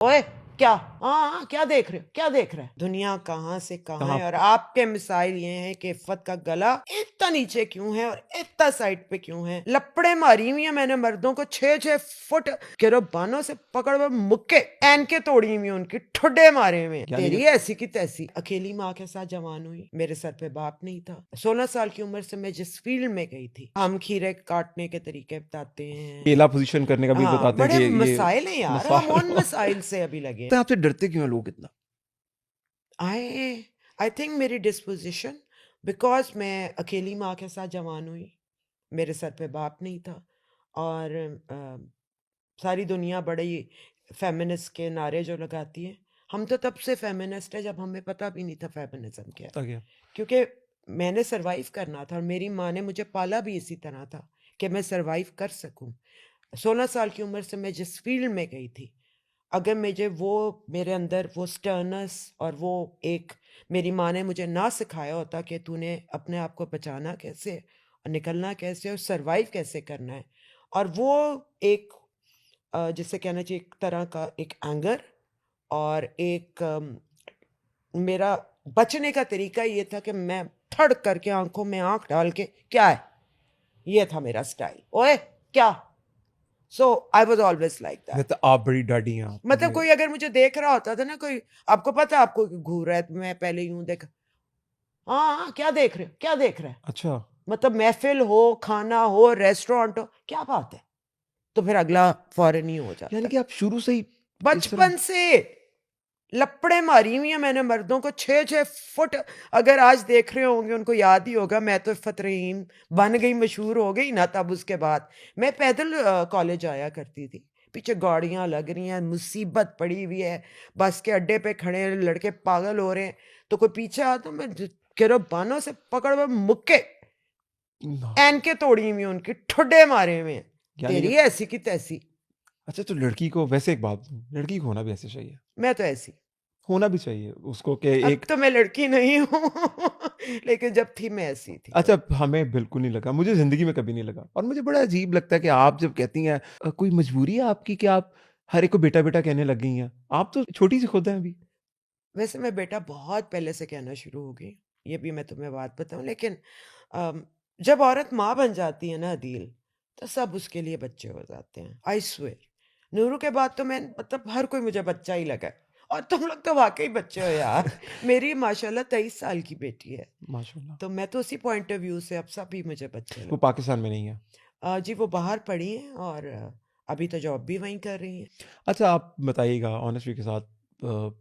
ओए क्या? हाँ, क्या देख रहे हो? क्या देख रहे हो? दुनिया कहाँ से कहाँ कहाँ है और आपके मिसाइल ये हैं कि इफ़्फ़त का गला इतना नीचे क्यों है और इतना साइड पे क्यों है? लपड़े मारी हुई हैं मैंने मर्दों को 6-6 फुट गिरबानों से पकड़ मुक्के ऐनके तोड़ी हुई हैं उनकी, ठुड्डे मारे हुए हैं। यानी तेरी कि ऐसी की तैसी। अकेली माँ के साथ जवान हुई, मेरे सर पे बाप नहीं था। 16 साल की उम्र से मैं जिस फील्ड में गई थी, आम खीरे काटने के तरीके बताते हैं। केला पोजीशन करने का भी हाँ, बताते हैं बड़े कि ये मसाइल हैं यार, हम मसाला उन मसाइल से अभी लगे हैं। तो आपसे डरते क्यों हैं लोग इतना? आई आई थिंक मेरी डिस्पोजिशन, बिकॉज मैं अकेली माँ के साथ जवान हुई, मेरे सर पे बाप नहीं था और सारी दुनिया बड़ी फेमिनिस्ट के नारे जो लगाती है, हम तो तब से फेमिनिस्ट है जब हमें पता भी नहीं था फेमिनिज्म क्या है। होता क्या? क्योंकि मैंने सरवाइव करना था और मेरी माँ ने मुझे पाला भी इसी तरह था कि मैं सरवाइव कर सकूं। 16 साल की उम्र से मैं जिस फील्ड में गई थी, अगर मुझे वो मेरे अंदर वो स्टर्नस और वो एक मेरी माँ ने मुझे ना सिखाया होता कि तूने अपने आप को बचाना कैसे और निकलना कैसे और सरवाइव कैसे करना है, और वो एक जिसे कहना चाहिए एक तरह का एक एंगर और एक मेरा बचने का तरीका ये था कि मैं थड़ करके आंखों में आंख डाल के क्या है, ये था मेरा स्टाइल। ओए क्या? So I was always like that. तो आप बड़ी डाडी हैं आप मतलब ये। कोई अगर मुझे देख रहा होता था ना, कोई आपको पता है आपको घूर रहा है तो मैं पहले यूं देख, हाँ हाँ, क्या देख रहे हो? क्या देख रहे हैं? अच्छा। मतलब महफिल हो, खाना हो, रेस्टोरेंट हो, क्या बात है? तो फिर अगला फौरन ही हो यानी जाता। कि आप शुरू से ही इस तरह। बचपन से लपड़े मारी हुई हैं मैंने मर्दों को 6-6 फुट। अगर आज देख रहे होंगे उनको याद ही होगा, मैं तो इफ़्फ़त रहीम बन गई, मशहूर हो गई ना, तब उसके बाद मैं पैदल कॉलेज आया करती थी। पीछे गाड़ियाँ लग रही हैं, मुसीबत पड़ी हुई है, बस के अड्डे पे खड़े हैं, लड़के पागल हो रहे हैं, तो कोई पीछे आता तो मैं गिरबानों से पकड़ के मुक्के ना। ऐनके तोड़ी हुई हैं उनकी, ठुड्डे मारे हुए हैं। यानी कि तेरी ऐसी की तैसी। अच्छा, तो लड़की को वैसे एक बात, लड़की को होना भी ऐसे चाहिए। मैं तो ऐसी। होना भी चाहिए उसको कि अब एक। तो मैं लड़की नहीं हूँ लेकिन जब थी मैं ऐसी थी अच्छा, थोड़ी। हमें बिल्कुल नहीं लगा, मुझे ज़िंदगी में कभी नहीं लगा और मुझे बड़ा अजीब लगता है कि आप जब कहती हैं कोई मजबूरी है आपकी कि आप हर एक को बेटा-बेटा कहने लग गई हैं। आप तो छोटी सी खुद हैं अभी। वैसे मैं बेटा बहुत पहले से कहना शुरू हो गई, ये भी मैं तुम्हें बात बताऊं, लेकिन अम, जब औरत माँ बन जाती है ना अदील, तो सब उसके लिए बच्चे हो जाते हैं। आई स्वेयर, नूरू के बाद तो मैं मतलब हर कोई मुझे बच्चा ही लगा है। और तुम लोग तो वाकई बच्चे हो यार। मेरी माशाल्लाह 23 साल की बेटी है, माशाल्लाह। तो मैं तो उसी पॉइंट ऑफ व्यू से अब सभी मुझे बच्चे वो लगते पाकिस्तान में नहीं है। हैं। जी वो बाहर पढ़ी हैं और अभी तो जॉब भी वहीं कर रही हैं। अच्छा, आप बताइएगा ऑनेस्टी के साथ,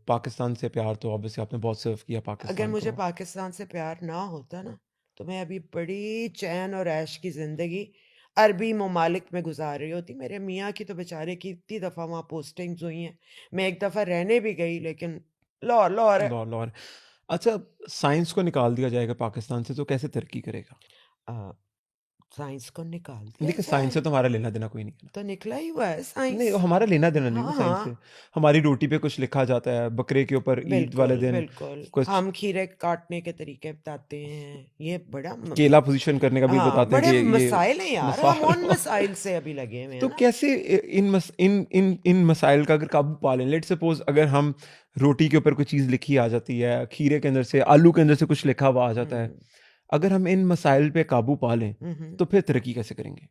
पाकिस्तान से प्यार तो ऑब्वियसली आपने बहुत सर्व किया अगर पाकिस्तान मुझे को। पाकिस्तान से प्यार ना होता ना, तो मैं अभी बड़ी चैन और ऐश की ज़िंदगी अरबी ममालिक में गुजार रही होती। मेरे मियाँ की तो बेचारे की इतनी दफ़ा वहाँ पोस्टिंग्स हुई हैं। मैं एक दफ़ा रहने भी गई, लेकिन लाहौर लाहौर है। लाहौर लाहौर। अच्छा, साइंस को निकाल दिया जाएगा पाकिस्तान से तो कैसे तरक्की करेगा? अ, साइंस को निकाल दिया देखिए, साइंस से जाए तो हमारा लेना-देना कोई नहीं है ना। तो निकला ही हुआ है साइंस। नहीं, हमारा लेना-देना नहीं ना हाँ साइंस से। हाँ, हमारी रोटी पे कुछ लिखा जाता है, बकरे के ऊपर ईद वाले बिल्कुल दिन बिल्कुल। कुछ हम खीरे काटने के तरीके बताते हैं, ये बड़ा केला पोज़ीशन करने का भी हाँ, बताते हैं बड़े कि ये मसाइल हैं यार, हम उन मसाला। मसाइल से अभी लगे हुए हैं तो ना। कैसे इन मसाइल का अगर काबू पा लें, लेट्स सपोज़ अगर हम रोटी के ऊपर कोई चीज़ लिखी आ जाती है, खीरे के अंदर से, आलू के अंदर से कुछ लिखा हुआ आ जाता है। हुँ, अगर हम इन मसाइल पे काबू पा लें, हुँ, हुँ। तो फिर तरक्की कैसे करेंगे?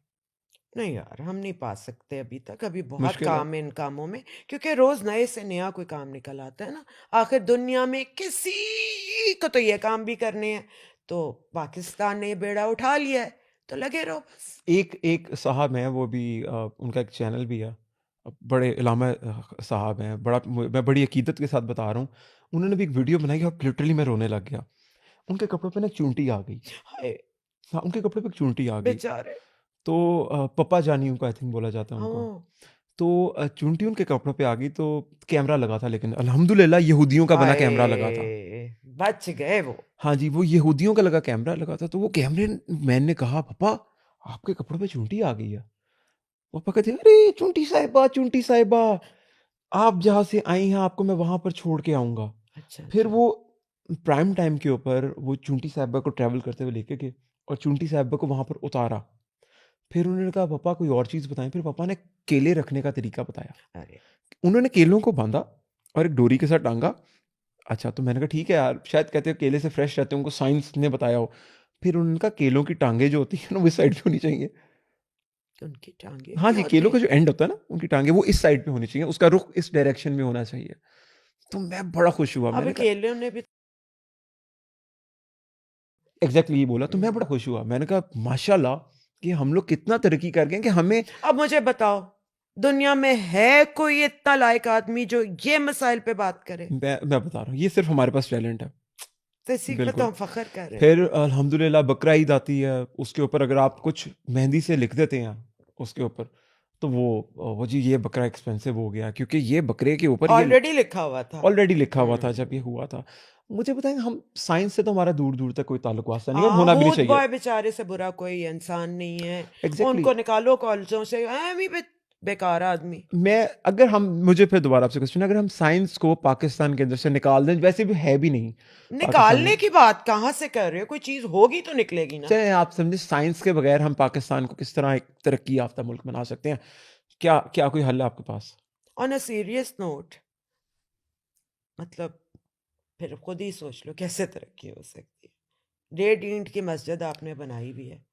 नहीं यार, हम नहीं पा सकते अभी तक, अभी बहुत मुश्किल है। काम है इन कामों में, क्योंकि रोज़ नए से नया कोई काम निकल आता है ना। आखिर दुनिया में किसी को तो ये काम भी करने हैं, तो पाकिस्तान ने ये बेड़ा उठा लिया है, तो लगे रहो बस। एक एक साहब हैं, वो भी उनका एक चैनल भी है। बड़े इल्लामा साहब हैं, मैं बड़ी अकीदत के साथ बता रहा हूँ। उन्होंने भी एक वीडियो बनाई और लिटरली मैं रोने लग गया। उनके कपड़ों पे ना एक चूंटी आ गई। हाय! हाँ, उनके कपड़े पे एक चूंटी आ गई। बेचारे। तो पप्पा जानी उनको आई थिंक बोला जाता है उनको। हाँ, तो चूंटी उनके कपड़ों पे आ गई तो कैमरा लगा था, लेकिन अल्हम्दुलिल्लाह यहूदियों का बना कैमरा लगा था। हाय! बच गए वो। हाँ जी, वो यहूदियों का लगा कैमरा लगा था, तो वो कैमरे मैन ने कहा, "पापा, आपके कपड़ों पे चूंटी आ गई है।" पापा कहते हैं, "अरे! चूंटी साहिबा, आप जहाँ से आई हैं, आपको मैं वहाँ पर छोड़ के आऊँगा।" अच्छा, फिर अच्छा। वो प्राइम टाइम के ऊपर वो चूंटी साहिबा को ट्रैवल करते हुए लेके गए और चूंटी साहिबा को वहाँ पर उतारा। फिर उन्होंने कहा, "पापा कोई और चीज़ बताएँ।" फिर पापा ने केले रखने का तरीका बताया। अरे! उन्होंने केलों को बांधा और एक डोरी के साथ टांगा। अच्छा, तो मैंने कहा ठीक है यार, शायद कहते हैं केले से फ्रेश रहते हैं, उनको साइंस ने बताया हो। फिर उनका केलों की टांगे जो होती है ना वो इस साइड पे होनी चाहिए। उनकी टांगे हाँ क्यों जी, होती केलों का हैं? जो एंड होता है ना, उनकी टांगे वो इस साइड पे होनी चाहिए, उसका रुख इस डायरेक्शन में होना चाहिए। तो मैं बड़ा खुश हुआ, अब मैंने कहा केलों ने भी एग्जैक्टली ये बोला, तो मैं बड़ा खुश हुआ। मैंने कहा माशाल्लाह कि हम लोग कितना तरक्की कर गए हैं कि हमें अब मुझे बताओ, दुनिया में है कोई इतना लायक आदमी जो ये मसाइल पे बात करे? मैं बता रहा हूँ, ये सिर्फ हमारे पास टैलेंट है। तो इसी पे तो बिल्कुल। हम फख्र कर रहे हैं। फिर अल्हम्दुलिल्लाह बकरा ईद आती है, उसके ऊपर अगर आप कुछ मेहंदी से लिख देते हैं उसके ऊपर, तो वो जी ये बकरा एक्सपेंसिव हो गया, क्योंकि ये बकरे के ऊपर ये ऑलरेडी लिखा हुआ था। ऑलरेडी लिखा हुआ था जब ये हुआ था। मुझे बताएंगे, हम साइंस से तो हमारा दूर दूर तक कोई ताल्लुक वास्ता नहीं है, और हाँ, होना भी नहीं हूद चाहिए। बॉय बेचारे से बुरा कोई इंसान नहीं है। एग्जैक्टली उनको निकालो कॉलेजों से, भी बेकार आदमी। मैं अगर हम मुझे फिर दोबारा आपसे क्वेश्चन, अगर हम साइंस को पाकिस्तान के अंदर से निकाल दें, वैसे भी है भी नहीं पाकिस्तान निकालने में, की बात कहाँ से कर रहे हो? कोई चीज होगी तो निकलेगी ना। चाहे आप समझे साइंस के बगैर हम पाकिस्तान को किस तरह एक तरक्की याफ्ता मुल्क बना सकते हैं? क्या क्या कोई हल है आपके पास? ऑन अ सीरियस नोट, मतलब फिर खुद ही सोच लो कैसे तरक्की हो सकती है। 1.5 ईंट की मस्जिद आपने बनाई भी है।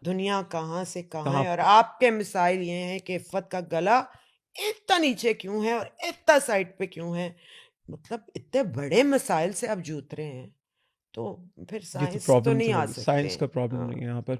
दुनिया कहाँ से कहाँ कहाँ? है, और आपके मिसाइल ये हैं कि इफ़्फ़त का गला इतना नीचे क्यों है और इतना साइड पे क्यों है। मतलब इतने बड़े मसाइल से आप जूझ रहे हैं, तो फिर ये तो साइंस तो प्रॉब्लम नहीं तो आ है, सकते। साइंस का प्रॉब्लम नहीं हाँ। है यहाँ पर।